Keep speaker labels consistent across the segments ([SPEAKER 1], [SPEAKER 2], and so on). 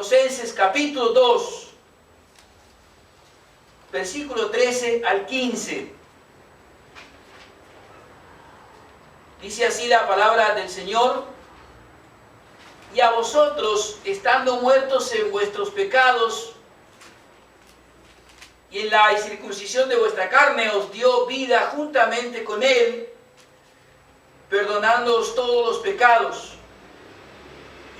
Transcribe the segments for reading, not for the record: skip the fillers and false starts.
[SPEAKER 1] Colosenses capítulo 2, versículo 13 al 15. Dice así la palabra del Señor: y a vosotros, estando muertos en vuestros pecados y en la incircuncisión de vuestra carne, os dio vida juntamente con Él, perdonándoos todos los pecados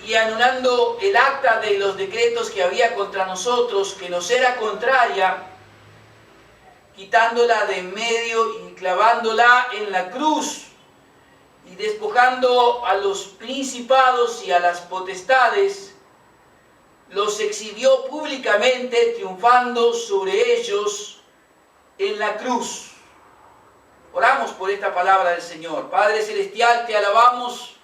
[SPEAKER 1] y anulando el acta de los decretos que había contra nosotros, que nos era contraria, quitándola de en medio y clavándola en la cruz, y despojando a los principados y a las potestades, los exhibió públicamente, triunfando sobre ellos en la cruz. Oramos por esta palabra del Señor. Padre Celestial, te alabamos.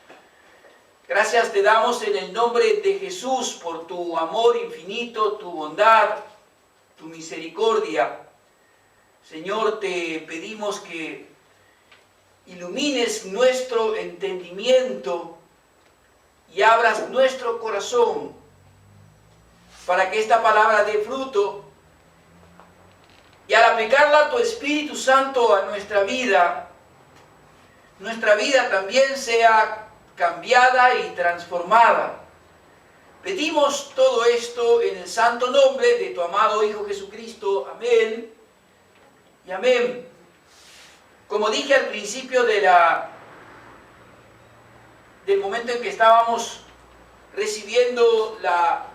[SPEAKER 1] Gracias te damos en el nombre de Jesús por tu amor infinito, tu bondad, tu misericordia. Señor, te pedimos que ilumines nuestro entendimiento y abras nuestro corazón para que esta palabra dé fruto, y al aplicarla tu Espíritu Santo a nuestra vida también sea cambiada y transformada. Pedimos todo esto en el santo nombre de tu amado Hijo Jesucristo. Amén y amén. Como dije al principio del momento en que estábamos recibiendo la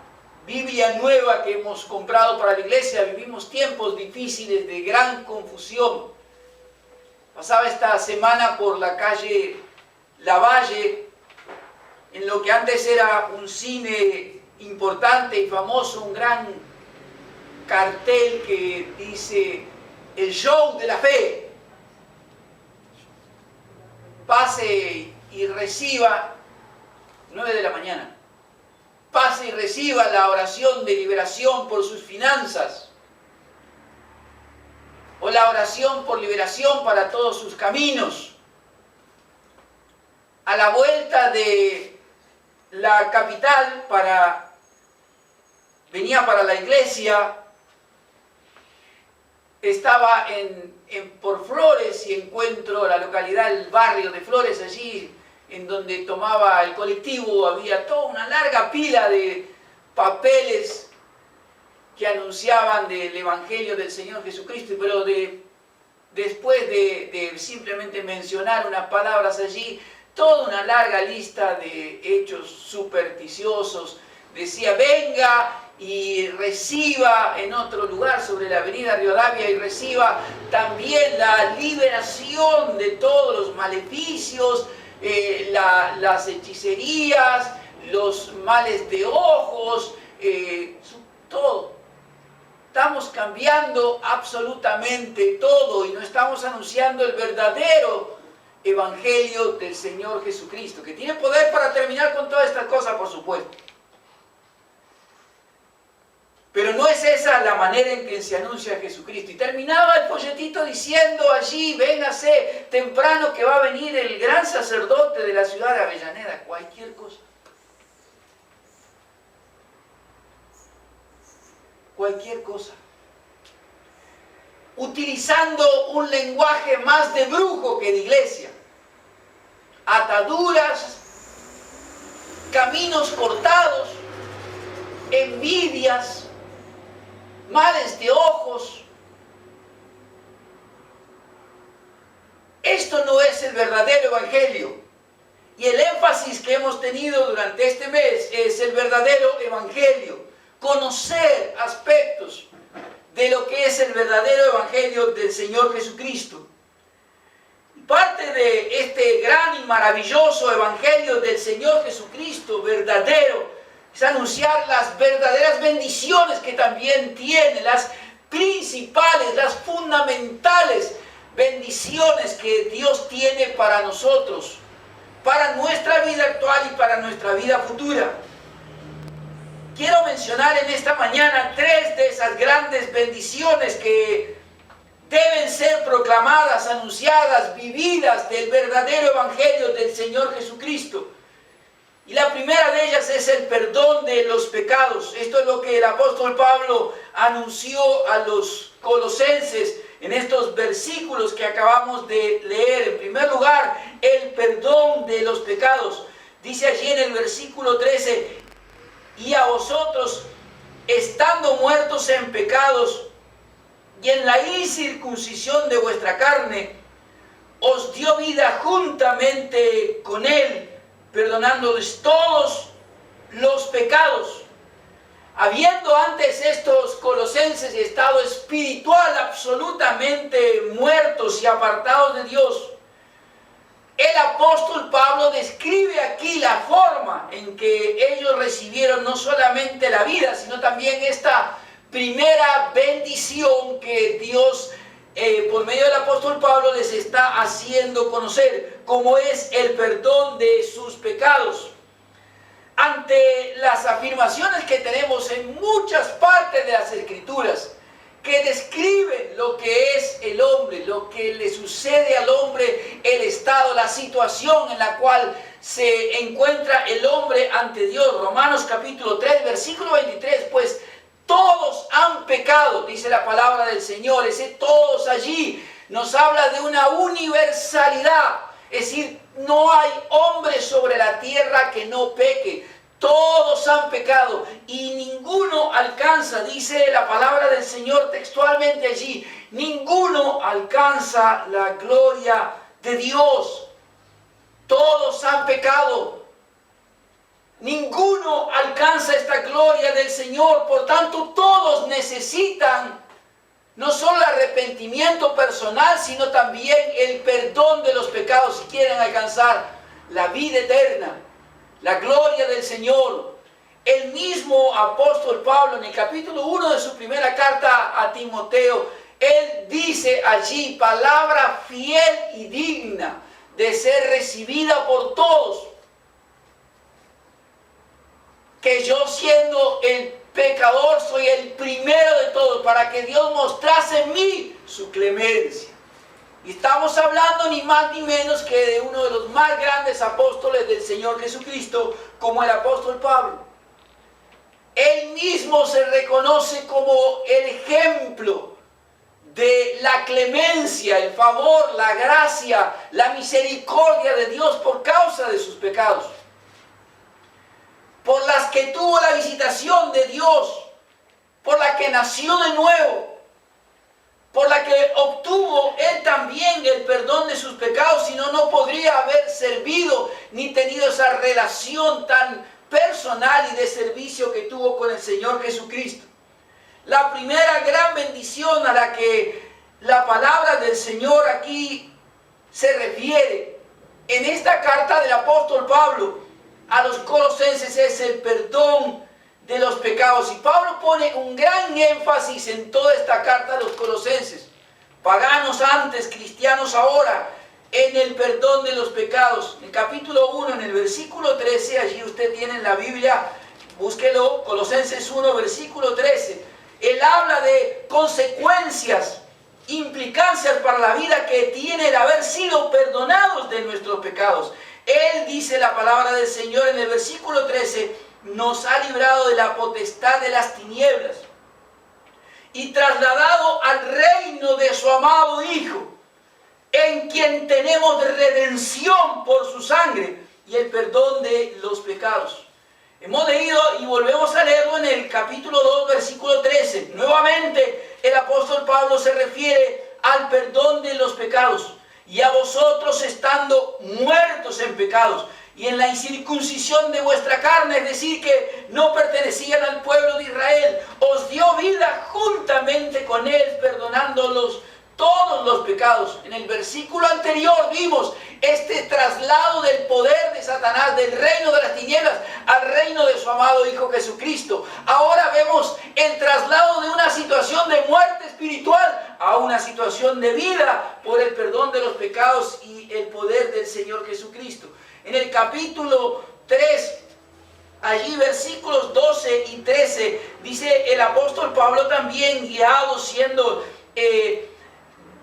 [SPEAKER 1] Biblia nueva que hemos comprado para la iglesia, vivimos tiempos difíciles de gran confusión. Pasaba esta semana por la calle Lavalle, en lo que antes era un cine importante y famoso, un gran cartel que dice el show de la fe. Pase y reciba, 9 de la mañana. Pase y reciba la oración de liberación por sus finanzas, o la oración por liberación para todos sus caminos. A la vuelta de la capital venía para la iglesia, estaba por Flores y encuentro la localidad, el barrio de Flores, allí en donde tomaba el colectivo, había toda una larga pila de papeles que anunciaban del Evangelio del Señor Jesucristo, pero después de simplemente mencionar unas palabras allí, toda una larga lista de hechos supersticiosos. Decía: venga y reciba en otro lugar sobre la avenida Rivadavia, y reciba también la liberación de todos los maleficios, las hechicerías, los males de ojos, todo. Estamos cambiando absolutamente todo y no estamos anunciando el verdadero Evangelio del Señor Jesucristo, que tiene poder para terminar con todas estas cosas, por supuesto. Pero no es esa la manera en que se anuncia a Jesucristo. Y terminaba el folletito diciendo allí: véngase temprano que va a venir el gran sacerdote de la ciudad de Avellaneda. Cualquier cosa. Cualquier cosa. Utilizando un lenguaje más de brujo que de iglesia. Ataduras, caminos cortados, envidias, males de ojos. Esto no es el verdadero evangelio. Y el énfasis que hemos tenido durante este mes es el verdadero evangelio. Conocer aspectos de lo que es el verdadero evangelio del Señor Jesucristo. Parte de este gran y maravilloso evangelio del Señor Jesucristo verdadero es anunciar las verdaderas bendiciones que también tiene, las principales, las fundamentales bendiciones que Dios tiene para nosotros, para nuestra vida actual y para nuestra vida futura. Quiero mencionar en esta mañana 3 de esas grandes bendiciones que deben ser proclamadas, anunciadas, vividas del verdadero evangelio del Señor Jesucristo. Y la primera de ellas es el perdón de los pecados. Esto es lo que el apóstol Pablo anunció a los colosenses en estos versículos que acabamos de leer. En primer lugar, el perdón de los pecados. Dice allí en el versículo 13, y a vosotros, estando muertos en pecados y en la incircuncisión de vuestra carne, os dio vida juntamente con él, perdonándoles todos los pecados. Habiendo antes estos colosenses estado espiritual absolutamente muertos y apartados de Dios, el apóstol Pablo describe aquí la forma en que ellos recibieron no solamente la vida, sino también esta primera bendición que Dios, por medio del apóstol Pablo, les está haciendo conocer, como es el perdón de sus pecados. Ante las afirmaciones que tenemos en muchas partes de las Escrituras, que describen lo que es el hombre, lo que le sucede al hombre, el estado, la situación en la cual se encuentra el hombre ante Dios. Romanos capítulo 3, versículo 23, pues todos han pecado, dice la palabra del Señor. Ese todos allí nos habla de una universalidad, es decir, no hay hombre sobre la tierra que no peque. Todos han pecado y ninguno alcanza, dice la palabra del Señor textualmente allí, ninguno alcanza la gloria de Dios. Todos han pecado. Ninguno alcanza esta gloria del Señor. Por tanto, todos necesitan no solo el arrepentimiento personal, sino también el perdón de los pecados si quieren alcanzar la vida eterna, la gloria del Señor. El mismo apóstol Pablo, en el capítulo 1 de su primera carta a Timoteo, él dice allí, palabra fiel y digna de ser recibida por todos, que yo, siendo el pecador, soy el primero de todos, para que Dios mostrase en mí su clemencia. Y estamos hablando ni más ni menos que de uno de los más grandes apóstoles del Señor Jesucristo, como el apóstol Pablo. Él mismo se reconoce como el ejemplo de la clemencia, el favor, la gracia, la misericordia de Dios por causa de sus pecados, por las que tuvo la visitación de Dios, por la que nació de nuevo, por la que obtuvo él también el perdón de sus pecados, si no, no podría haber servido ni tenido esa relación tan personal y de servicio que tuvo con el Señor Jesucristo. La primera gran bendición a la que la palabra del Señor aquí se refiere en esta carta del apóstol Pablo a los colosenses es el perdón de los pecados. Y Pablo pone un gran énfasis en toda esta carta a los colosenses, paganos antes, cristianos ahora, en el perdón de los pecados. En el capítulo 1, en el versículo 13, allí usted tiene en la Biblia, búsquelo, Colosenses 1, versículo 13. Él habla de consecuencias, implicancias para la vida que tiene el haber sido perdonados de nuestros pecados. Él dice la palabra del Señor en el versículo 13, nos ha librado de la potestad de las tinieblas y trasladado al reino de su amado Hijo, en quien tenemos redención por su sangre y el perdón de los pecados. Hemos leído y volvemos a leerlo en el capítulo 2, versículo 13. Nuevamente el apóstol Pablo se refiere al perdón de los pecados. Y a vosotros, estando muertos en pecados y en la incircuncisión de vuestra carne, es decir, que no pertenecían al pueblo de Israel, os dio vida juntamente con él, perdonándolos todos los pecados. En el versículo anterior vimos este traslado del poder de Satanás, del reino de las tinieblas al reino de su amado Hijo Jesucristo. Ahora vemos el traslado de una situación de muerte espiritual a una situación de vida por el perdón de los pecados y el poder del Señor Jesucristo. En el capítulo 3, allí versículos 12 y 13, dice el apóstol Pablo también, siendo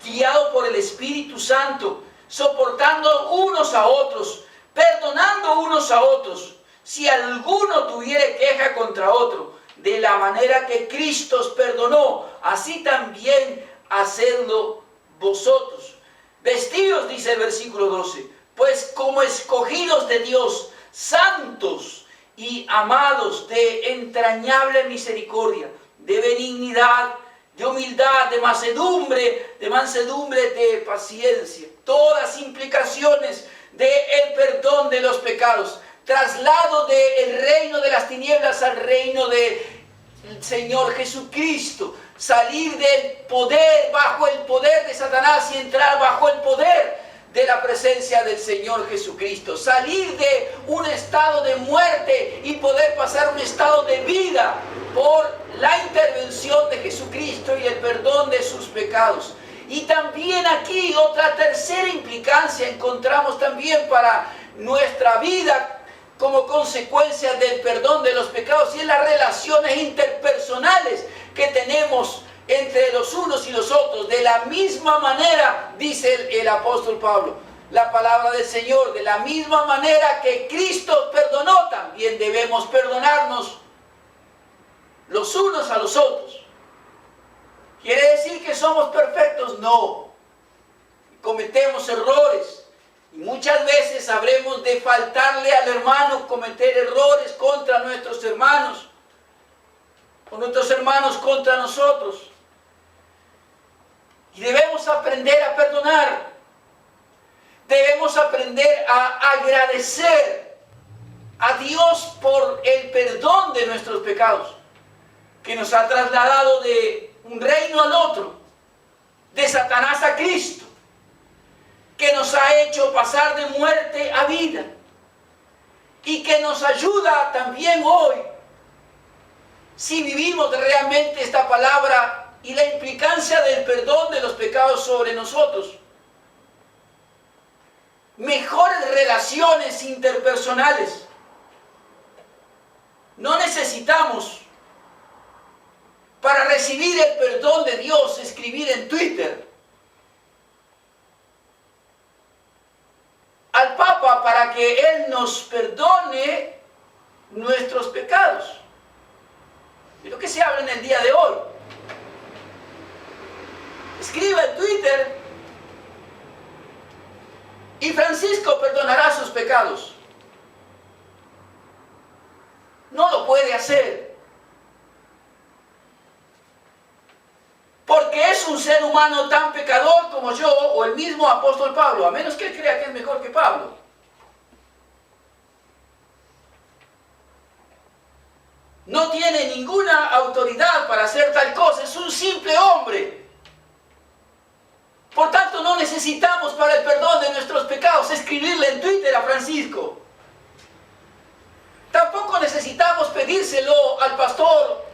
[SPEAKER 1] guiado por el Espíritu Santo, soportando unos a otros, perdonando unos a otros, si alguno tuviere queja contra otro, de la manera que Cristo os perdonó, así también hacedlo vosotros. Vestidos, dice el versículo 12, pues como escogidos de Dios, santos y amados, de entrañable misericordia, de benignidad, de humildad, de mansedumbre, de paciencia. Todas implicaciones del perdón de los pecados. Traslado del reino de las tinieblas al reino del Señor Jesucristo. Salir del poder, bajo el poder de Satanás, y entrar bajo el poder de la presencia del Señor Jesucristo. Salir de un estado de muerte y poder pasar a un estado de vida por la intervención de Jesucristo y el perdón de sus pecados. Y también aquí otra tercera implicancia encontramos también para nuestra vida como consecuencia del perdón de los pecados, y es las relaciones interpersonales que tenemos entre los unos y los otros. De la misma manera, dice el apóstol Pablo, la palabra del Señor, de la misma manera que Cristo perdonó, también debemos perdonarnos los unos a los otros. ¿Quiere decir que somos perfectos? No. Cometemos errores. Y muchas veces habremos de faltarle al hermano, cometer errores contra nuestros hermanos, o nuestros hermanos contra nosotros. Y debemos aprender a perdonar. Debemos aprender a agradecer a Dios por el perdón de nuestros pecados, que nos ha trasladado de un reino al otro, de Satanás a Cristo, que nos ha hecho pasar de muerte a vida, y que nos ayuda también hoy, si vivimos realmente esta palabra y la implicancia del perdón de los pecados sobre nosotros. Mejores relaciones interpersonales. No necesitamos, para recibir el perdón de Dios, escribir en Twitter al Papa para que Él nos perdone nuestros pecados. De lo que se habla en el día de hoy. Escriba en Twitter: y Francisco perdonará sus pecados. No lo puede hacer, porque es un ser humano tan pecador como yo o el mismo apóstol Pablo, a menos que él crea que es mejor que Pablo. No tiene ninguna autoridad para hacer tal cosa, es un simple hombre. Por tanto, no necesitamos, para el perdón de nuestros pecados, escribirle en Twitter a Francisco. Tampoco necesitamos pedírselo al pastor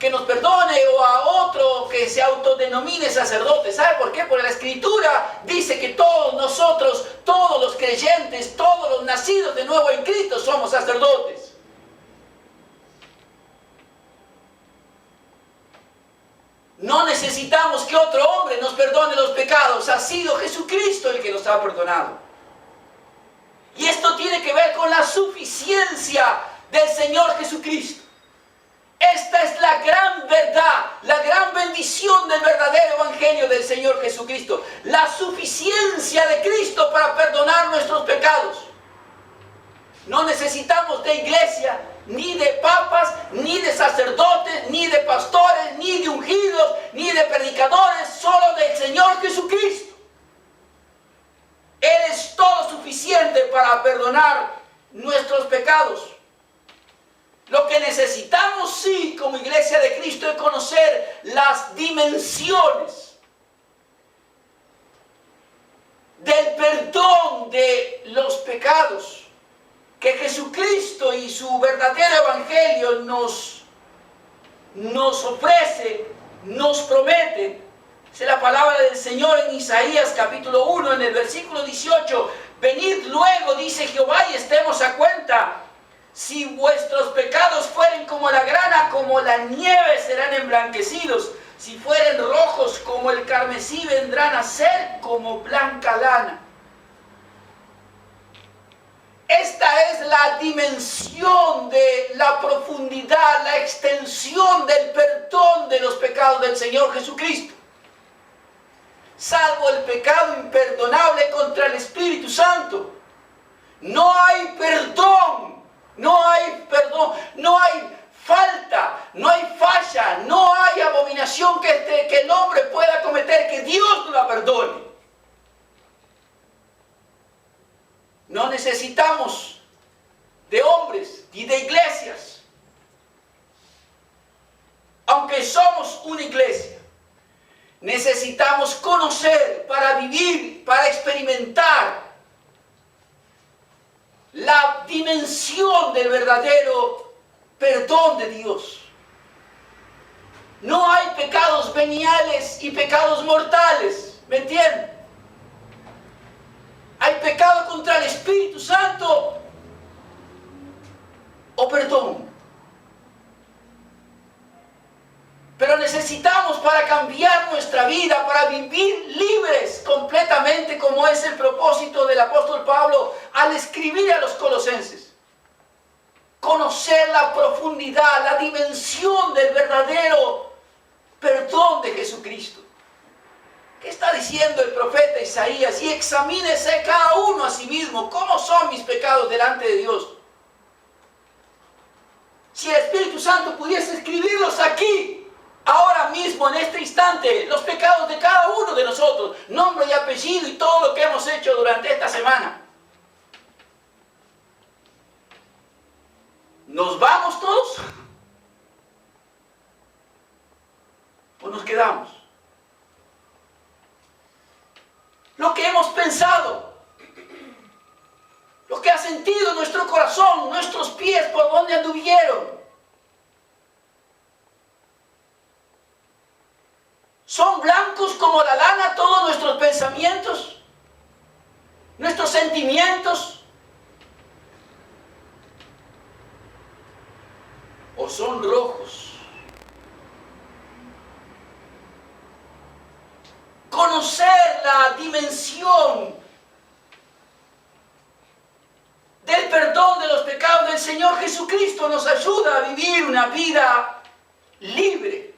[SPEAKER 1] que nos perdone, o a otro que se autodenomine sacerdote. ¿Sabe por qué? Porque la Escritura dice que todos nosotros, todos los creyentes, todos los nacidos de nuevo en Cristo somos sacerdotes. No necesitamos que otro hombre nos perdone los pecados. Ha sido Jesucristo el que nos ha perdonado. Y esto tiene que ver con la suficiencia del Señor Jesucristo. Esta es la gran verdad, la gran bendición del verdadero evangelio del Señor Jesucristo. La suficiencia de Cristo para perdonar nuestros pecados. No necesitamos de iglesia, ni de papas, ni de sacerdotes, ni de pastores, ni de ungidos, ni de predicadores, solo del Señor Jesucristo. Él es todo suficiente para perdonar nuestros pecados. Lo que necesitamos, sí, como iglesia de Cristo, es conocer las dimensiones del perdón de los pecados que Jesucristo y su verdadero evangelio nos ofrece, nos promete. Es la palabra del Señor en Isaías capítulo 1, en el versículo 18. Venid luego, dice Jehová, y estemos a cuenta. Si vuestros pecados fueren como la grana, como la nieve serán emblanquecidos. Si fueren rojos como el carmesí, vendrán a ser como blanca lana. Esta es la dimensión de la profundidad, la extensión del perdón de los pecados del Señor Jesucristo. Salvo el pecado imperdonable contra el Espíritu Santo, no hay perdón, no hay perdón, no hay falta, no hay falla, no hay abominación que el hombre pueda cometer que Dios no la perdone. No necesitamos de hombres y de iglesias, aunque somos una iglesia. Necesitamos conocer para vivir, para experimentar la dimensión del verdadero perdón de Dios. No hay pecados veniales y pecados mortales, ¿me entienden? Hay pecado contra el Espíritu Santo o perdón. Pero necesitamos para cambiar nuestra vida, para vivir libres completamente, como es el propósito del apóstol Pablo al escribir a los colosenses. Conocer la profundidad, la dimensión del verdadero perdón de Jesucristo. ¿Qué está diciendo el profeta Isaías? Y examínese cada uno a sí mismo. ¿Cómo son mis pecados delante de Dios? Si el Espíritu Santo pudiese escribirlos aquí, ahora mismo, en este instante, los pecados de cada uno de nosotros, nombre y apellido y todo lo que hemos hecho durante esta semana. ¿Nos vamos todos? ¿O nos quedamos? Lo que hemos pensado, lo que ha sentido nuestro corazón, nuestros pies, por donde anduvieron, ¿son blancos como la lana todos nuestros pensamientos, nuestros sentimientos? ¿O son rojos? Conocer la dimensión del perdón de los pecados del Señor Jesucristo nos ayuda a vivir una vida libre.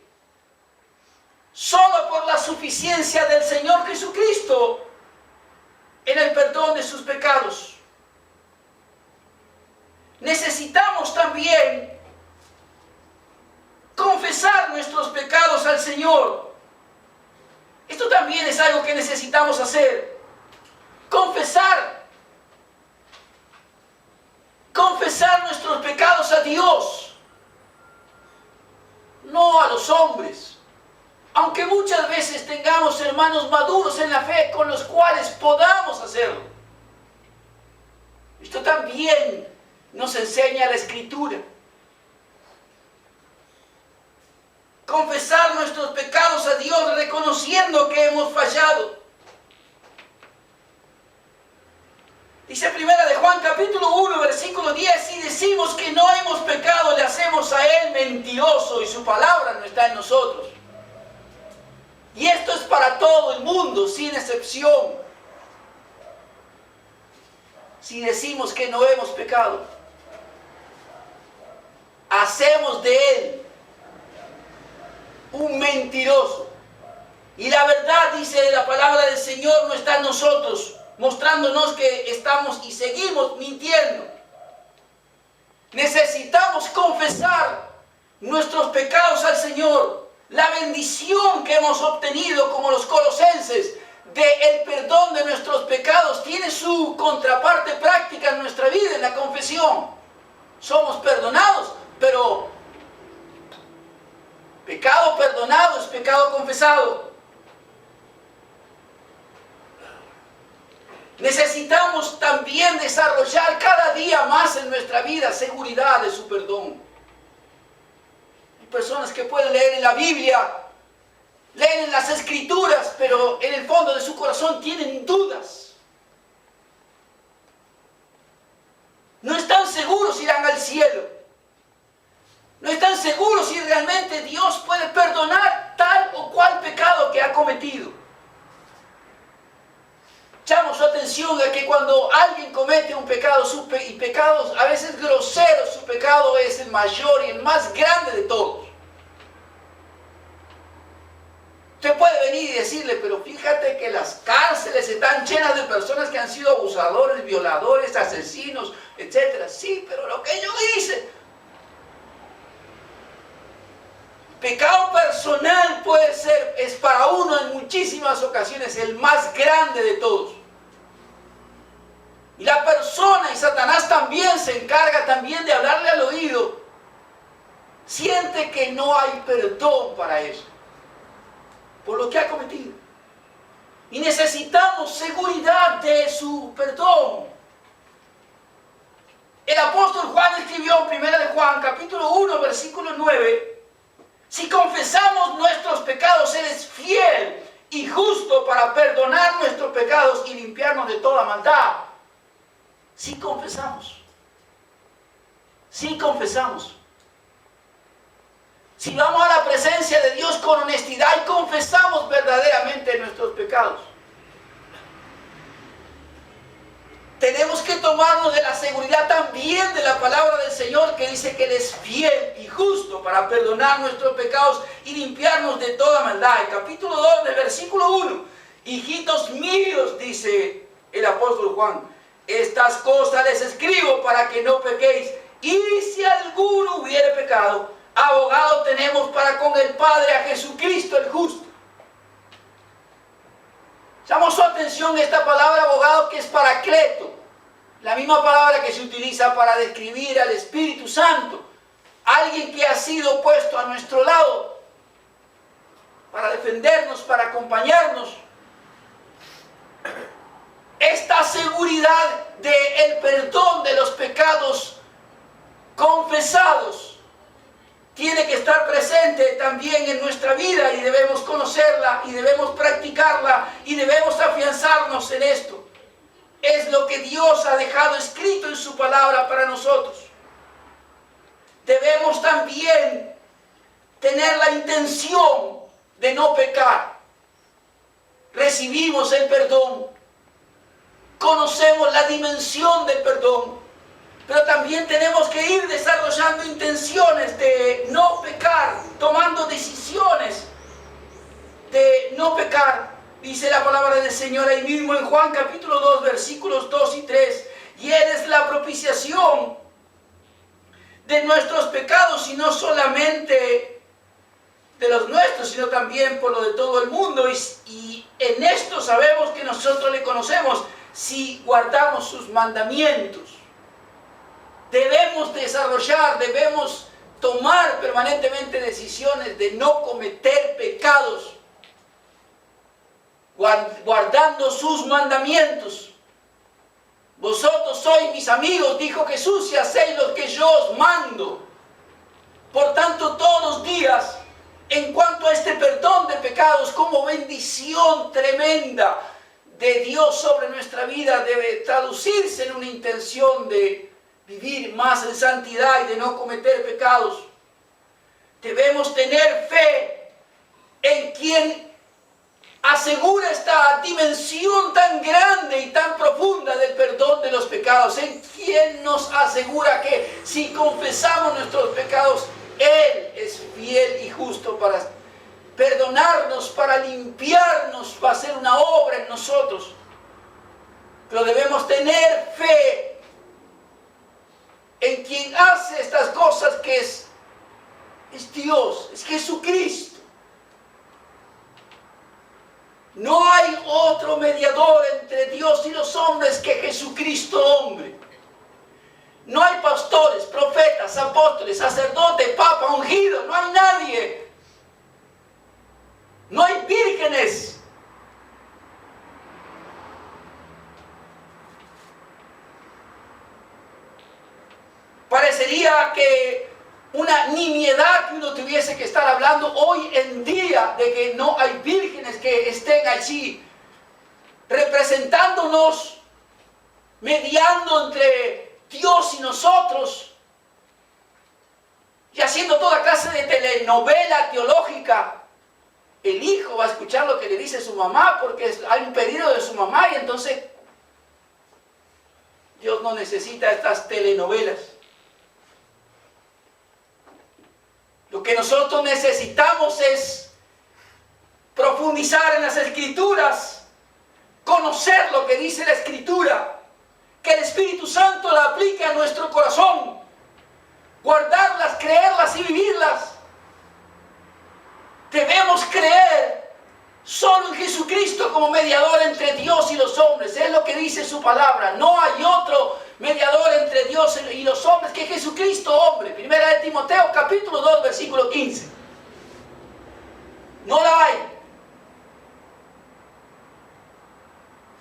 [SPEAKER 1] Solo por la suficiencia del Señor Jesucristo en el perdón de sus pecados. Necesitamos también confesar nuestros pecados al Señor. Esto también es algo que necesitamos hacer. Confesar nuestros pecados a Dios, no a los hombres. Aunque muchas veces tengamos hermanos maduros en la fe con los cuales podamos hacerlo. Esto también nos enseña la Escritura. Confesar nuestros pecados a Dios reconociendo que hemos fallado. Dice primera de Juan capítulo 1 versículo 10, si decimos que no hemos pecado, le hacemos a Él mentiroso y su palabra no está en nosotros. Y esto es para todo el mundo, sin excepción. Si decimos que no hemos pecado, hacemos de Él un mentiroso. Y la verdad, dice la palabra del Señor, no está en nosotros, mostrándonos que estamos y seguimos mintiendo. Necesitamos confesar nuestros pecados al Señor. La bendición que hemos obtenido como los colosenses del perdón de nuestros pecados tiene su contraparte práctica en nuestra vida, en la confesión. Somos perdonados, pero pecado perdonado es pecado confesado. Necesitamos también desarrollar cada día más en nuestra vida seguridad de su perdón. Hay personas que pueden leer en la Biblia, leen en las Escrituras, pero en el fondo de su corazón tienen dudas. No están seguros si irán al cielo. No están seguros si realmente Dios puede perdonar tal o cual pecado que ha cometido. llamo su atención a que cuando alguien comete un pecado, y pecados a veces groseros, su pecado es el mayor y el más grande de todos. Usted puede venir y decirle, pero fíjate que las cárceles están llenas de personas que han sido abusadores, violadores, asesinos, etc. Sí, pero lo que ellos dicen, pecado personal puede ser, es para uno en muchísimas ocasiones el más grande de todos. Y la persona, y Satanás también se encarga también de hablarle al oído, siente que no hay perdón para eso, por lo que ha cometido. Y necesitamos seguridad de su perdón. El apóstol Juan escribió en 1 de Juan, capítulo 1, versículo 9, si confesamos nuestros pecados, Él es fiel y justo para perdonar nuestros pecados y limpiarnos de toda maldad. Si confesamos. Si confesamos. Si vamos a la presencia de Dios con honestidad y confesamos verdaderamente nuestros pecados, tenemos que tomarnos de la seguridad también de la palabra del Señor, que dice que Él es fiel y justo para perdonar nuestros pecados y limpiarnos de toda maldad. El capítulo 2 del versículo 1, hijitos míos, dice el apóstol Juan, estas cosas les escribo para que no pequéis, y si alguno hubiere pecado, abogado tenemos para con el Padre, a Jesucristo el justo. Llamó su atención esta palabra abogado, que es paracleto, la misma palabra que se utiliza para describir al Espíritu Santo, alguien que ha sido puesto a nuestro lado para defendernos, para acompañarnos. Esta seguridad del perdón de los pecados confesados tiene que estar presente también en nuestra vida, y debemos conocerla y debemos practicarla y debemos afianzarnos en esto. Es lo que Dios ha dejado escrito en su palabra para nosotros. Debemos también tener la intención de no pecar. Recibimos el perdón, conocemos la dimensión del perdón, pero también tenemos que ir desarrollando intenciones de no pecar, tomando decisiones de no pecar. Dice la palabra del Señor ahí mismo en Juan capítulo 2, versículos 2 y 3, y Él es la propiciación de nuestros pecados, y no solamente de los nuestros, sino también por lo de todo el mundo. Y en esto sabemos que nosotros le conocemos si guardamos sus mandamientos. Debemos desarrollar, debemos tomar permanentemente decisiones de no cometer pecados, guardando sus mandamientos. Vosotros sois mis amigos, dijo Jesús, si hacéis lo que yo os mando. Por tanto, todos los días, en cuanto a este perdón de pecados, como bendición tremenda de Dios sobre nuestra vida, debe traducirse en una intención de vivir más en santidad y de no cometer pecados. Debemos tener fe en quien asegura esta dimensión tan grande y tan profunda del perdón de los pecados, en quien nos asegura que si confesamos nuestros pecados, Él es fiel y justo para perdonarnos, para limpiarnos, para hacer una obra en nosotros. Pero debemos tener fe en quien hace estas cosas, que es Dios, es Jesucristo. No hay otro mediador entre Dios y los hombres que Jesucristo hombre. No hay pastores, profetas, apóstoles, sacerdotes, papa, ungido, no hay nadie. No hay vírgenes. Parecería que una nimiedad que uno tuviese que estar hablando hoy en día de que no hay vírgenes que estén allí representándonos, mediando entre Dios y nosotros y haciendo toda clase de telenovela teológica el hijo va a escuchar lo que le dice su mamá porque hay un pedido de su mamá, y entonces Dios no necesita estas telenovelas. Lo que nosotros necesitamos es profundizar en las Escrituras, conocer lo que dice la Escritura, que el Espíritu Santo la aplique a nuestro corazón, guardarlas, creerlas y vivirlas. Debemos creer solo en Jesucristo como mediador entre Dios y los hombres. Es lo que dice su palabra. No hay otro mediador entre Dios y los hombres que Jesucristo hombre. Primera de Timoteo capítulo 2 versículo 15. No la hay.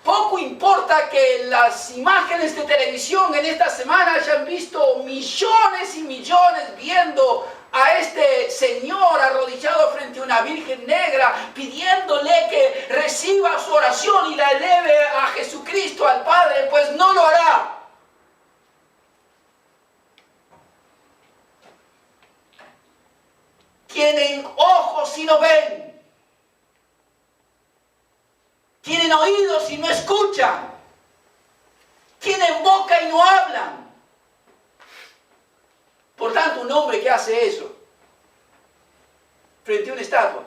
[SPEAKER 1] Poco importa que las imágenes de televisión en esta semana hayan visto millones y millones viendo a este señor arrodillado frente a una virgen negra, pidiéndole que reciba su oración y la eleve a Jesucristo, al Padre, pues no lo hará. Tienen ojos y no ven. Tienen oídos y no escuchan. Tienen boca y no hablan. Por tanto, un hombre que hace eso frente a una estatua,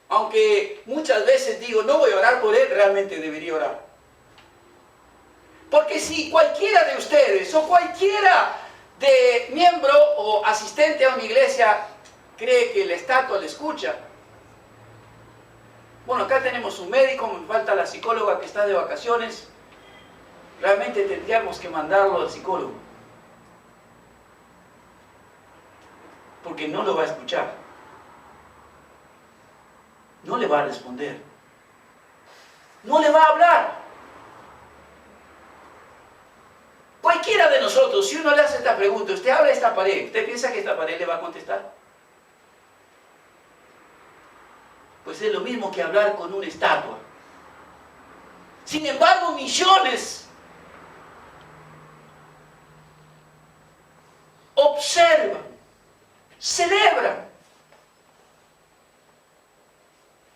[SPEAKER 1] aunque muchas veces digo, no voy a orar por él, realmente debería orar. Porque si cualquiera de ustedes o cualquiera de miembro o asistente a una iglesia cree que la estatua le escucha, bueno, acá tenemos un médico, me falta la psicóloga que está de vacaciones, realmente tendríamos que mandarlo al psicólogo, porque no lo va a escuchar, no le va a responder, no le va a hablar. Cualquiera de nosotros, si uno le hace esta pregunta, usted habla a esta pared, ¿usted piensa que esta pared le va a contestar? Pues es lo mismo que hablar con una estatua. Sin embargo, millones observan, celebran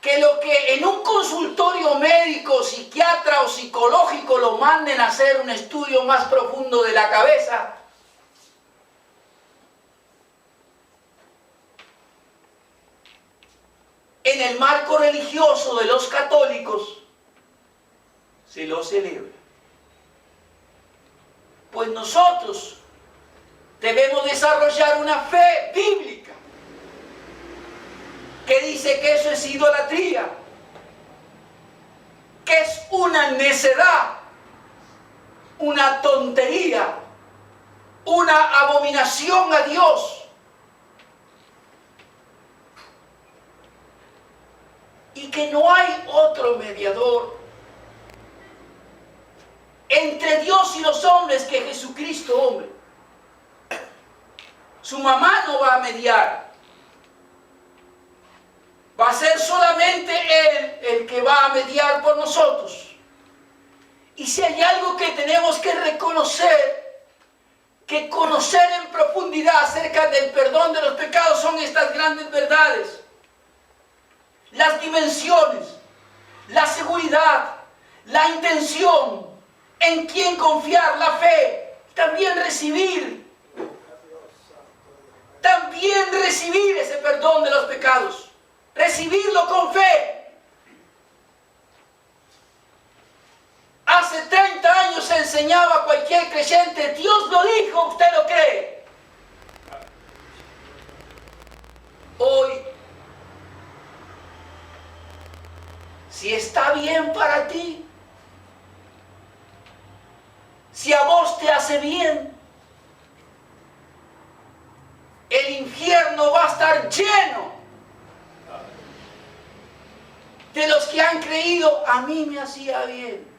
[SPEAKER 1] que lo que en un consultorio médico, psiquiatra o psicológico lo manden a hacer un estudio más profundo de la cabeza, en el marco religioso de los católicos se lo celebra. Pues nosotros debemos desarrollar una fe bíblica que dice que eso es idolatría, que es una necedad, una tontería, una abominación a Dios. Y que no hay otro mediador entre Dios y los hombres que Jesucristo hombre. Su mamá no va a mediar. Va a ser solamente Él el que va a mediar por nosotros. Y si hay algo que tenemos que reconocer, que conocer en profundidad acerca del perdón de los pecados, son estas grandes verdades. Las dimensiones, la seguridad, la intención, en quién confiar, la fe, también recibir ese perdón de los pecados, recibirlo con fe. Hace 30 años se enseñaba a cualquier creyente, Dios lo dijo, ¿usted lo cree? Hoy, si está bien para ti, si a vos te hace bien, el infierno va a estar lleno de los que han creído, a mí me hacía bien.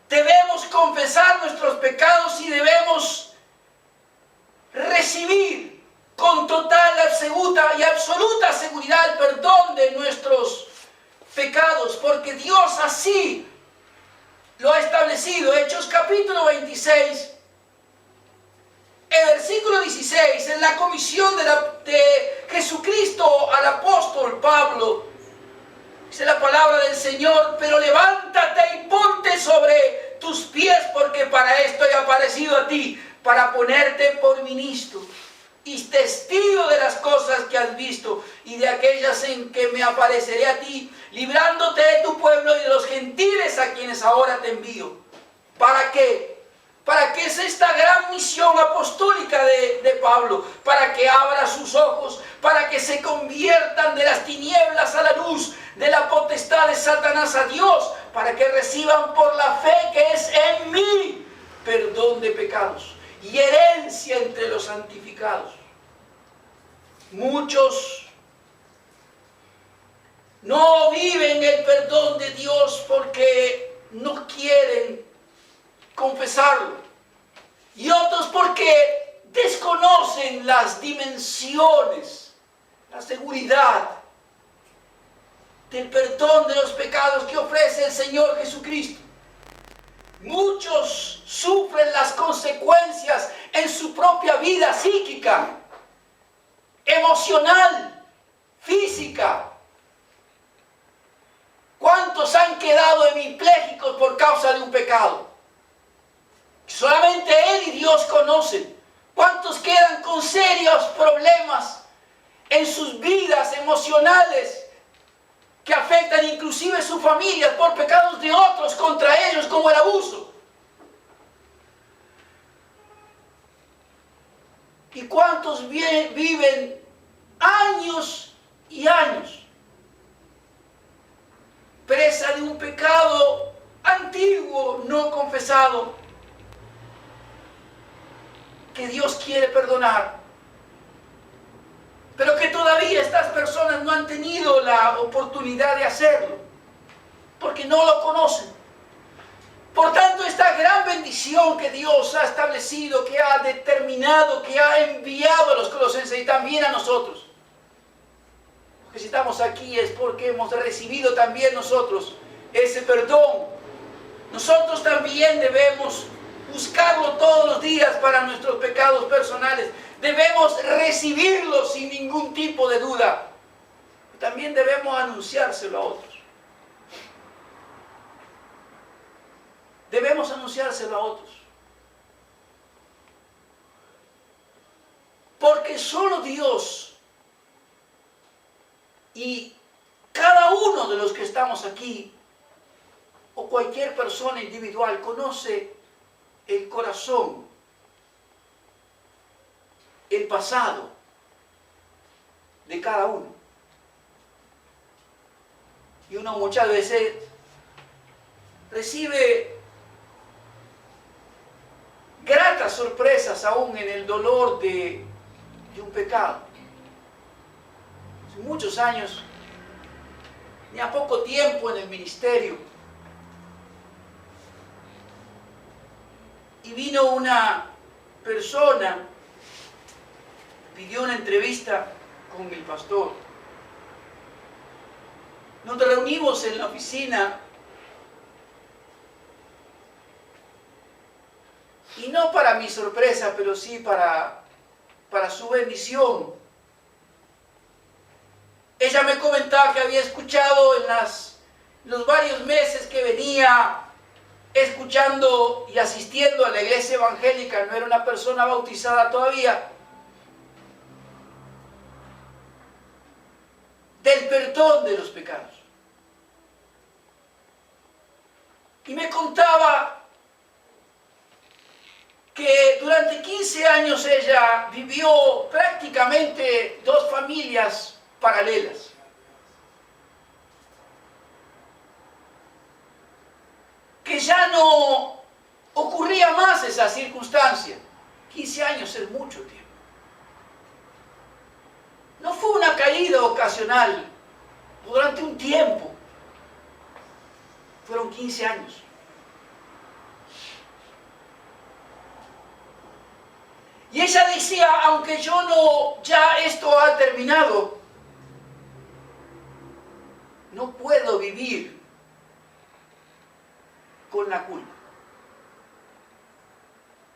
[SPEAKER 1] Debemos confesar nuestros pecados y debemos recibir con total, y absoluta seguridad el perdón de nuestros pecados, porque Dios así lo ha establecido. Hechos capítulo 26, El versículo 16, en la comisión de Jesucristo al apóstol Pablo, dice la palabra del Señor: pero levántate y ponte sobre tus pies, porque para esto he aparecido a ti, para ponerte por ministro y testigo de las cosas que has visto y de aquellas en que me apareceré a ti, librándote de tu pueblo y de los gentiles a quienes ahora te envío. ¿Para qué? Para que es esta gran misión apostólica de Pablo, para que abra sus ojos, para que se conviertan de las tinieblas a la luz, de la potestad de Satanás a Dios, para que reciban por la fe que es en mí perdón de pecados y herencia entre los santificados. Muchos no viven el perdón de Dios porque no quieren confesarlo, y otros porque desconocen las dimensiones, la seguridad del perdón de los pecados que ofrece el Señor Jesucristo. Muchos sufren las consecuencias en su propia vida psíquica, emocional, física. ¿Cuántos han quedado hemipléjicos por causa de un pecado? Solamente Él y Dios conocen. ¿Cuántos quedan con serios problemas en sus vidas emocionales que afectan inclusive sus familias por pecados de otros contra ellos, como el abuso? ¿Y cuántos viven años y años presa de un pecado antiguo, no confesado, que Dios quiere perdonar, pero que todavía estas personas no han tenido la oportunidad de hacerlo, porque no lo conocen? Por tanto, esta gran bendición que Dios ha establecido, que ha determinado, que ha enviado a los colosenses y también a nosotros, que si estamos aquí es porque hemos recibido también nosotros ese perdón. Nosotros también debemos buscarlo todos los días para nuestros pecados personales. Debemos recibirlo sin ningún tipo de duda. También debemos anunciárselo a otros. Debemos anunciárselo a otros. Porque solo Dios y cada uno de los que estamos aquí, o cualquier persona individual, conoce el corazón, el pasado de cada uno. Y uno muchas veces recibe gratas sorpresas aún en el dolor de un pecado. Hace muchos años, ni a poco tiempo en el ministerio, y vino una persona, pidió una entrevista con el pastor. Nos reunimos en la oficina y no para mi sorpresa, pero sí para su bendición. Ella me comentaba que había escuchado en los varios meses que venía escuchando y asistiendo a la iglesia evangélica, no era una persona bautizada todavía, del perdón de los pecados. Y me contaba que durante 15 años ella vivió prácticamente dos familias paralelas. Que ya no ocurría más esa circunstancia. 15 años es mucho tiempo. No fue una caída ocasional, durante un tiempo. Fueron 15 años. Y ella decía, aunque yo no, ya esto ha terminado, no puedo vivir con la culpa.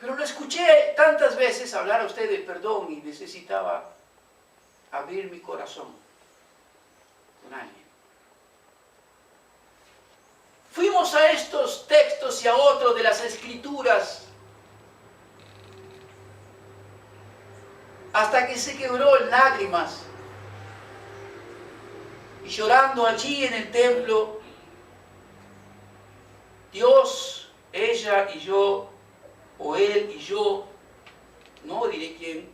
[SPEAKER 1] Pero lo escuché tantas veces hablar a usted de perdón y necesitaba abrir mi corazón con alguien. Fuimos a estos textos y a otros de las Escrituras hasta que se quebró en lágrimas y llorando allí en el templo, Dios, ella y yo, o él y yo, no diré quién,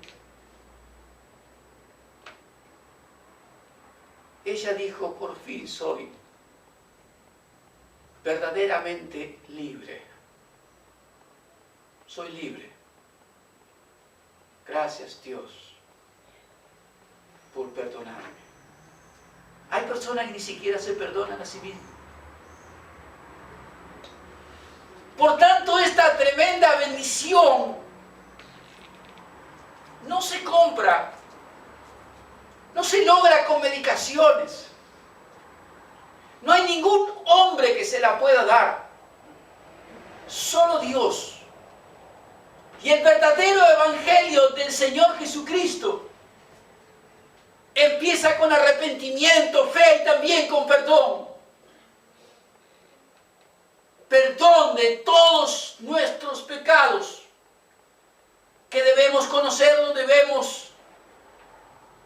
[SPEAKER 1] ella dijo: por fin soy verdaderamente libre. Soy libre. Gracias, Dios, por perdonarme. Hay personas que ni siquiera se perdonan a sí mismas. Por tanto, esta tremenda bendición no se compra, no se logra con medicaciones. No hay ningún hombre que se la pueda dar. Solo Dios. Y el verdadero evangelio del Señor Jesucristo empieza con arrepentimiento, fe y también con perdón. Perdón de todos nuestros pecados, que debemos conocerlo, debemos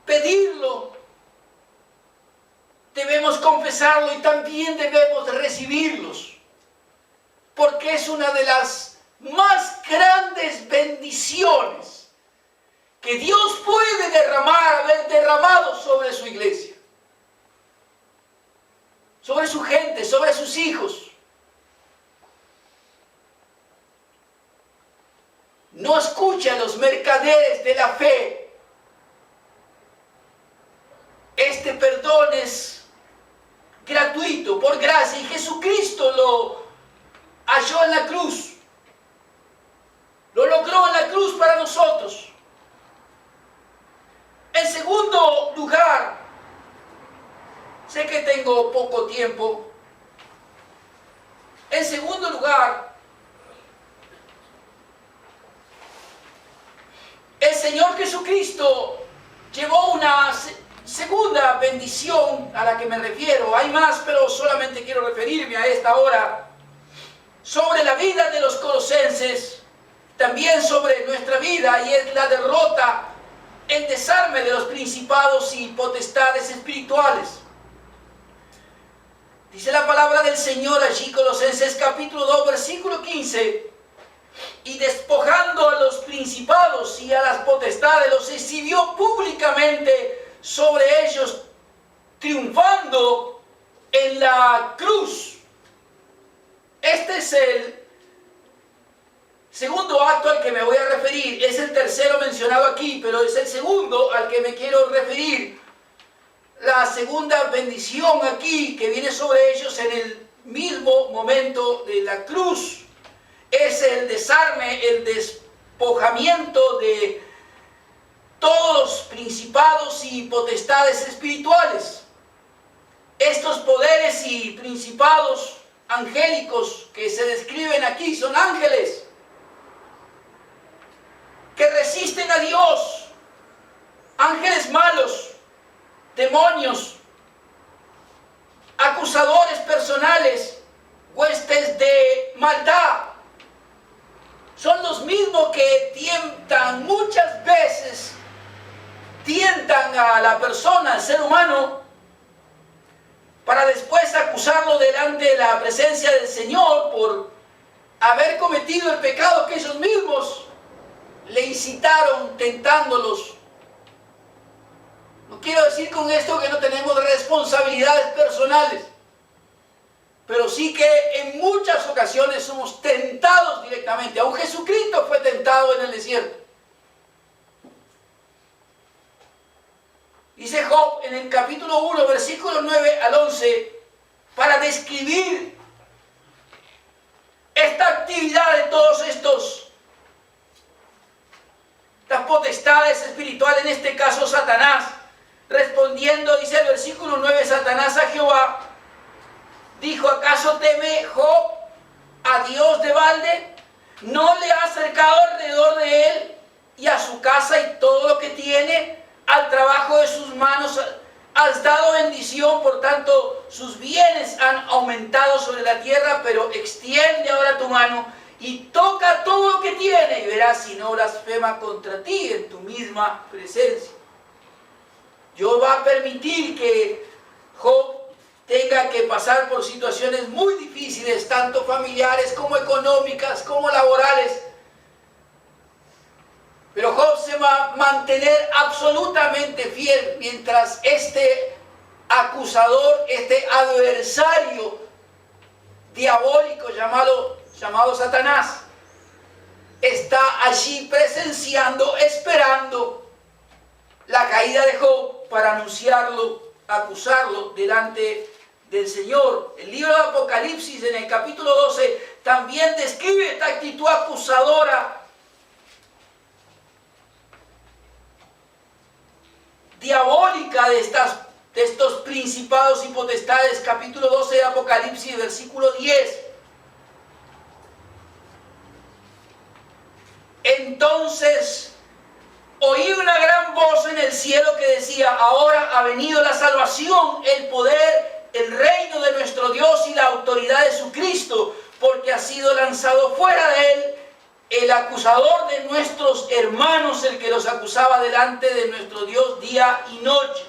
[SPEAKER 1] pedirlo, debemos confesarlo y también debemos recibirlos, porque es una de las más grandes bendiciones que Dios puede haber derramado sobre su iglesia, sobre su gente, sobre sus hijos. No escuche a los mercaderes de la fe. Este perdón es gratuito, por gracia, y Jesucristo lo halló en la cruz. Lo logró en la cruz para nosotros. En segundo lugar, sé que tengo poco tiempo. En segundo lugar, el Señor Jesucristo llevó una segunda bendición a la que me refiero. Hay más, pero solamente quiero referirme a esta hora. Sobre la vida de los colosenses, también sobre nuestra vida, y es la derrota, el desarme de los principados y potestades espirituales. Dice la palabra del Señor allí, Colosenses capítulo 2, versículo 15, y despojando a los principados y a las potestades, los exhibió públicamente sobre ellos, triunfando en la cruz. Este es el segundo acto al que me voy a referir. Es el tercero mencionado aquí, pero es el segundo al que me quiero referir. La segunda bendición aquí que viene sobre ellos en el mismo momento de la cruz es el desarme, el despojamiento de todos los principados y potestades espirituales. Estos poderes y principados angélicos que se describen aquí son ángeles que resisten a Dios, ángeles malos, demonios, acusadores personales, huestes de maldad. Son los mismos que tientan, muchas veces tientan a la persona, al ser humano, para después acusarlo delante de la presencia del Señor por haber cometido el pecado que ellos mismos le incitaron tentándolos. No quiero decir con esto que no tenemos responsabilidades personales, pero sí que en muchas ocasiones somos tentados directamente. Aún Jesucristo fue tentado en el desierto. Dice Job en el capítulo 1, versículos 9 al 11, para describir esta actividad de todos las potestades espirituales, en este caso Satanás, respondiendo, dice el versículo 9, Satanás a Jehová, dijo: ¿acaso teme Job a Dios de balde? ¿No le has cercado alrededor de él y a su casa y todo lo que tiene, al trabajo de sus manos has dado bendición, por tanto sus bienes han aumentado sobre la tierra, pero extiende ahora tu mano y toca todo lo que tiene y verás si no blasfema contra ti en tu misma presencia. Dios va a permitir que Job tenga que pasar por situaciones muy difíciles, tanto familiares como económicas, como laborales. Pero Job se va a mantener absolutamente fiel mientras este acusador, este adversario diabólico llamado Satanás, está allí presenciando, esperando la caída de Job para anunciarlo, acusarlo delante del Señor. El libro de Apocalipsis, en el capítulo 12, también describe esta actitud acusadora, diabólica de estos principados y potestades. Capítulo 12 de Apocalipsis, versículo 10. Entonces oí una gran voz en el cielo que decía: ahora ha venido la salvación, el poder, el reino de nuestro Dios y la autoridad de su Cristo, porque ha sido lanzado fuera de él el acusador de nuestros hermanos, el que los acusaba delante de nuestro Dios día y noche.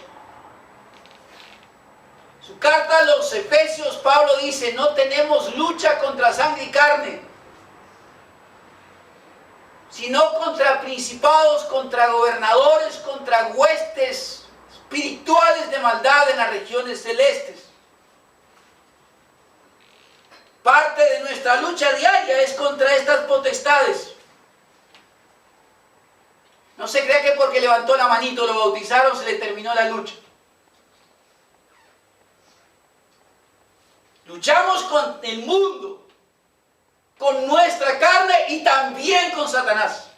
[SPEAKER 1] Su carta a los Efesios, Pablo dice: no tenemos lucha contra sangre y carne, sino contra principados, contra gobernadores, contra huestes espirituales de maldad en las regiones celestes. Parte de nuestra lucha diaria es contra estas potestades. No se crea que porque levantó la manito, lo bautizaron, se le terminó la lucha. Luchamos con el mundo, con nuestra carne y también con Satanás.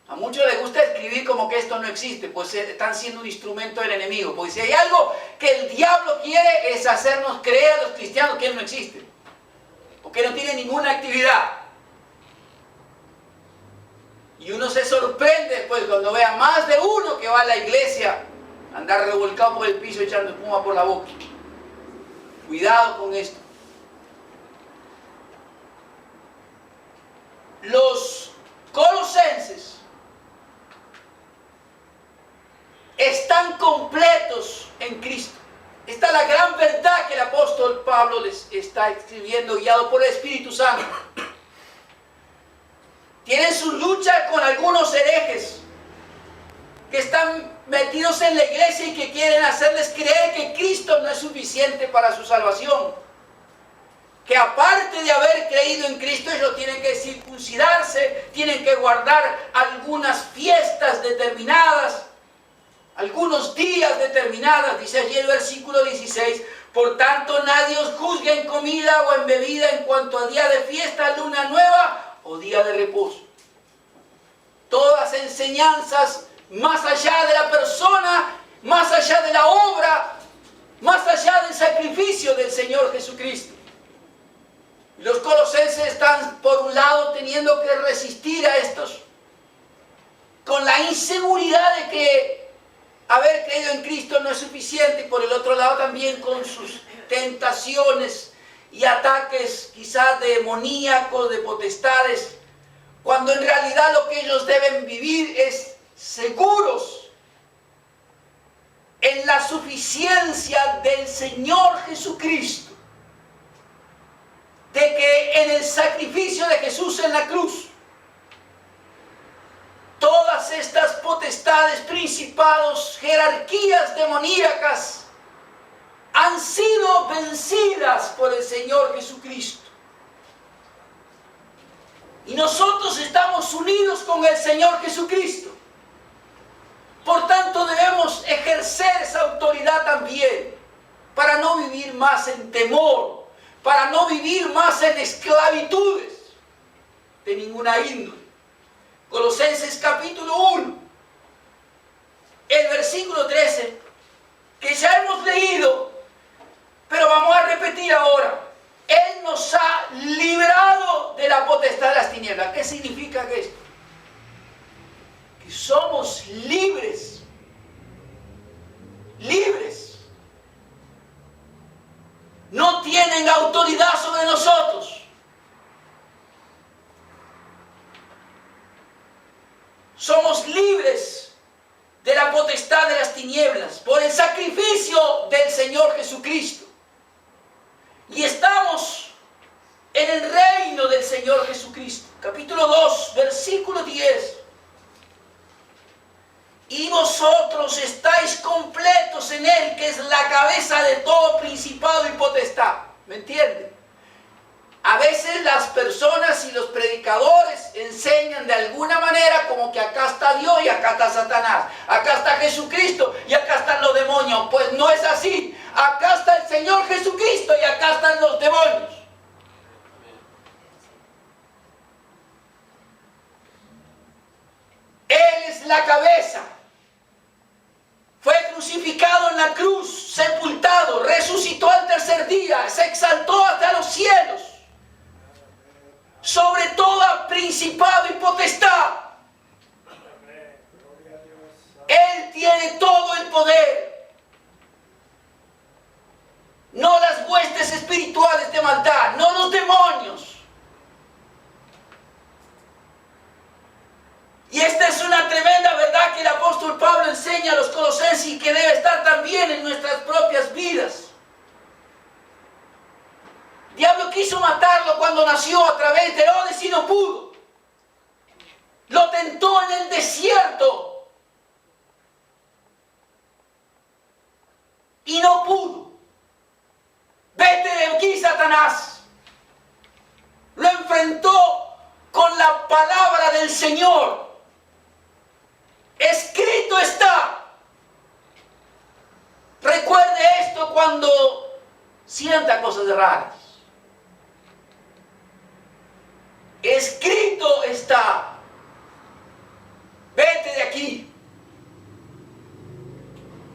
[SPEAKER 1] A muchos les gusta escribir como que esto no existe, pues están siendo un instrumento del enemigo. Porque si hay algo que el diablo quiere es hacernos creer a los cristianos que él no existe, porque no tiene ninguna actividad. Y uno se sorprende después cuando vea más de uno que va a la iglesia andar revolcado por el piso echando espuma por la boca. Cuidado con esto. Los colosenses están completos en Cristo. Esta es la gran verdad que el apóstol Pablo les está escribiendo, guiado por el Espíritu Santo. Tienen su lucha con algunos herejes que están metidos en la iglesia y que quieren hacerles creer que Cristo no es suficiente para su salvación. Que aparte de haber creído en Cristo, ellos tienen que circuncidarse, tienen que guardar algunas fiestas determinadas, algunos días determinados. Dice allí el versículo 16: por tanto nadie os juzgue en comida o en bebida en cuanto a día de fiesta, luna nueva o día de reposo. Todas enseñanzas más allá de la persona, más allá de la obra, más allá del sacrificio del Señor Jesucristo. Los colosenses están por un lado teniendo que resistir a estos con la inseguridad de que haber creído en Cristo no es suficiente, y por el otro lado también con sus tentaciones y ataques quizás demoníacos, de potestades, cuando en realidad lo que ellos deben vivir es seguros en la suficiencia del Señor Jesucristo, de que en el sacrificio de Jesús en la cruz, todas estas potestades, principados, jerarquías demoníacas han sido vencidas por el Señor Jesucristo. Y nosotros estamos unidos con el Señor Jesucristo. Por tanto, debemos ejercer esa autoridad también, para no vivir más en temor, para no vivir más en esclavitudes de ninguna índole. Colosenses capítulo 1, el versículo 13, que ya hemos leído, pero vamos a repetir ahora. Él nos ha librado de la potestad de las tinieblas. tinieblas. ¿Qué significa esto? Que somos libres. Libres. No tienen autoridad sobre nosotros. Somos libres de la potestad de las tinieblas por el sacrificio del Señor Jesucristo. Y estamos en el reino del Señor Jesucristo. Capítulo 2, versículo 10. Y vosotros estáis completos en Él, que es la cabeza de todo principado y potestad. ¿Me entienden? A veces las personas y los predicadores enseñan de alguna manera como que acá está Dios y acá está Satanás, acá está Jesucristo y acá están los demonios. Pues no es así. Acá está el Señor Jesucristo y acá están los demonios. Él es la cabeza. Fue crucificado en la cruz, sepultado, resucitó al tercer día, se exaltó hasta los cielos. Sobre todo principado y potestad. Él tiene todo el poder. No las huestes espirituales de maldad, no los demonios. Y esta es una tremenda verdad que el apóstol Pablo enseña a los colosenses y que debe estar también en nuestras propias vidas. El diablo quiso matarlo cuando nació a través de Herodes y no pudo. Lo tentó en el desierto y no pudo. Vete de aquí, Satanás. Lo enfrentó con la palabra del Señor. Escrito está. Recuerde esto cuando sienta cosas raras. Escrito está. Vete de aquí.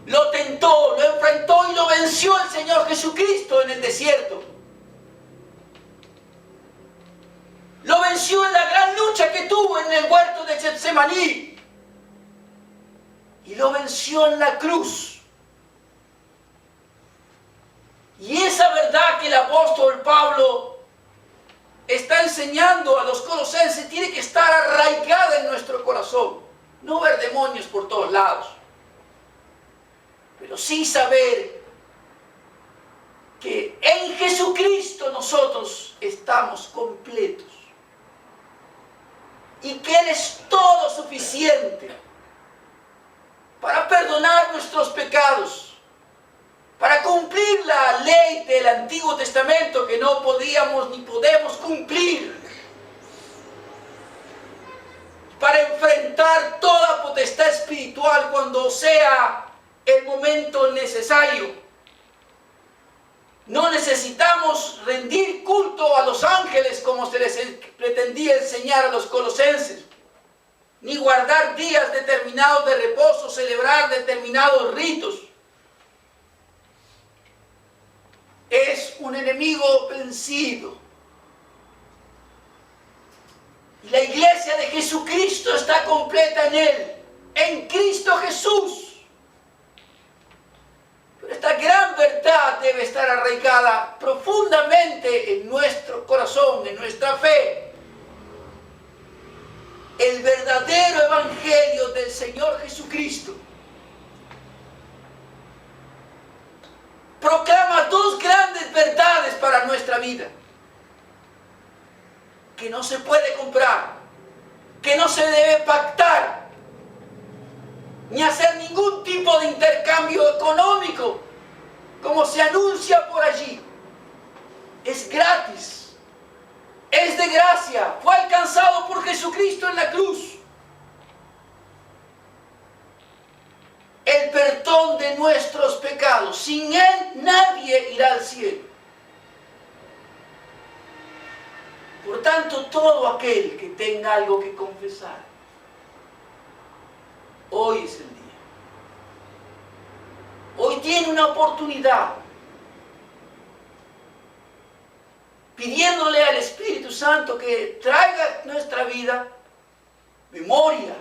[SPEAKER 1] Lo tentó, lo enfrentó y lo venció el Señor Jesucristo en el desierto. Lo venció en la gran lucha que tuvo en el huerto de Getsemaní. Y lo venció en la cruz. Y esa verdad que el apóstol Pablo está enseñando a los colosenses tiene que estar arraigada en nuestro corazón. No ver demonios por todos lados. Pero sí saber que en Jesucristo nosotros estamos completos. Y que Él es todo suficiente para perdonar nuestros pecados, para cumplir la ley del Antiguo Testamento que no podíamos ni podemos cumplir, para enfrentar toda potestad espiritual cuando sea el momento necesario. No necesitamos rendir culto a los ángeles como se les pretendía enseñar a los colosenses, ni guardar días determinados de reposo, celebrar determinados ritos. Es un enemigo vencido. Y la iglesia de Jesucristo está completa en Él, en Cristo Jesús. Pero esta gran verdad debe estar arraigada profundamente en nuestro corazón, en nuestra fe. El verdadero evangelio del Señor Jesucristo proclama dos grandes verdades para nuestra vida, que no se puede comprar, que no se debe pactar, ni hacer ningún tipo de intercambio económico, como se anuncia por allí. Es gratis. Es de gracia, fue alcanzado por Jesucristo en la cruz. El perdón de nuestros pecados. Sin Él nadie irá al cielo. Por tanto, todo aquel que tenga algo que confesar, hoy es el día. Hoy tiene una oportunidad, pidiéndole al Espíritu Santo que traiga nuestra nuestra vida memoria.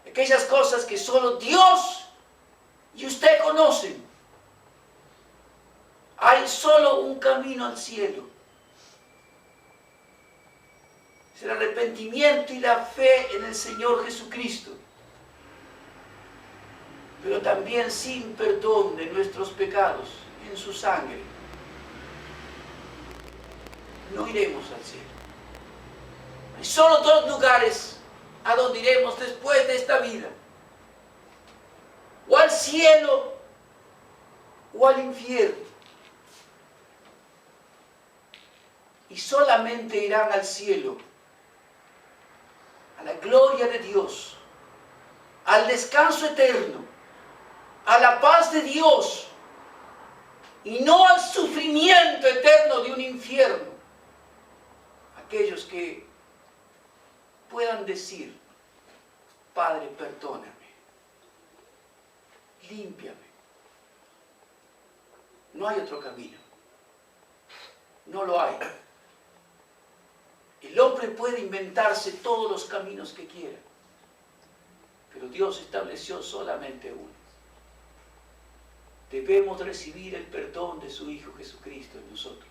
[SPEAKER 1] Aquellas cosas que solo Dios y usted conocen. Hay solo un camino al cielo. Es el arrepentimiento y la fe en el Señor Jesucristo. Pero también sin perdón de nuestros pecados en su sangre, no iremos al cielo. Hay solo dos lugares a donde iremos después de esta vida: o al cielo o al infierno. Y solamente irán al cielo, a la gloria de Dios, al descanso eterno, a la paz de Dios, y no al sufrimiento eterno de un infierno. Aquellos que puedan decir: Padre, perdóname, límpiame. No hay otro camino. No lo hay. El hombre puede inventarse todos los caminos que quiera, pero Dios estableció solamente uno. Debemos recibir el perdón de su Hijo Jesucristo en nosotros.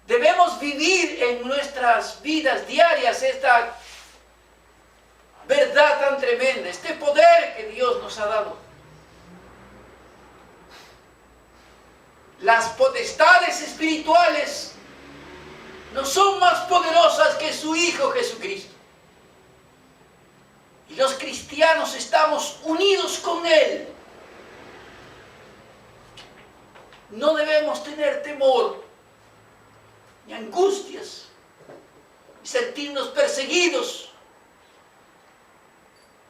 [SPEAKER 1] Debemos vivir en nuestras vidas diarias esta verdad tan tremenda, este poder que Dios nos ha dado. Las potestades espirituales no son más poderosas que su Hijo Jesucristo. Y los cristianos estamos unidos con Él. No debemos tener temor ni angustias, ni sentirnos perseguidos.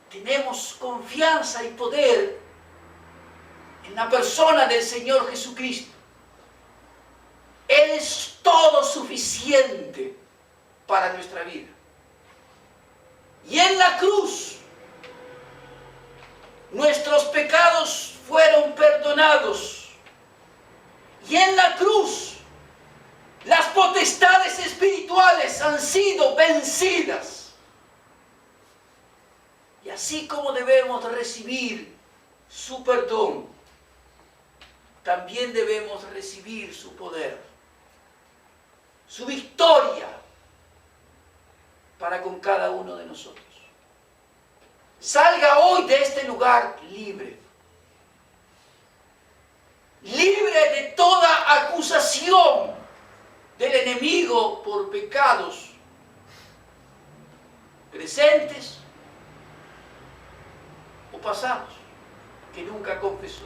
[SPEAKER 1] Tenemos confianza y poder en la persona del Señor Jesucristo. Él es todo suficiente para nuestra vida. Y en la cruz, nuestros pecados fueron perdonados. Y en la cruz, las potestades espirituales han sido vencidas. Y así como debemos recibir su perdón, también debemos recibir su poder, su victoria para con cada uno de nosotros. Salga hoy de este lugar libre. Libre de toda acusación del enemigo por pecados presentes o pasados que nunca confesó.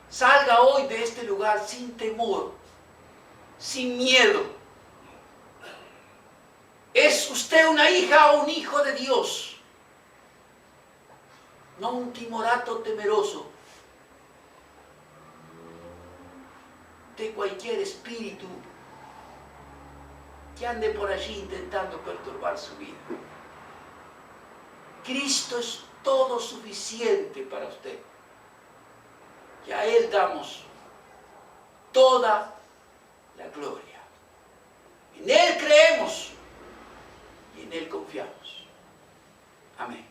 [SPEAKER 1] Salga hoy de este lugar sin temor, sin miedo. ¿Es usted una hija o un hijo de Dios? No un timorato temeroso de cualquier espíritu que ande por allí intentando perturbar su vida. Cristo es todo suficiente para usted. Y a Él damos toda la gloria. En Él creemos y en Él confiamos. Amén.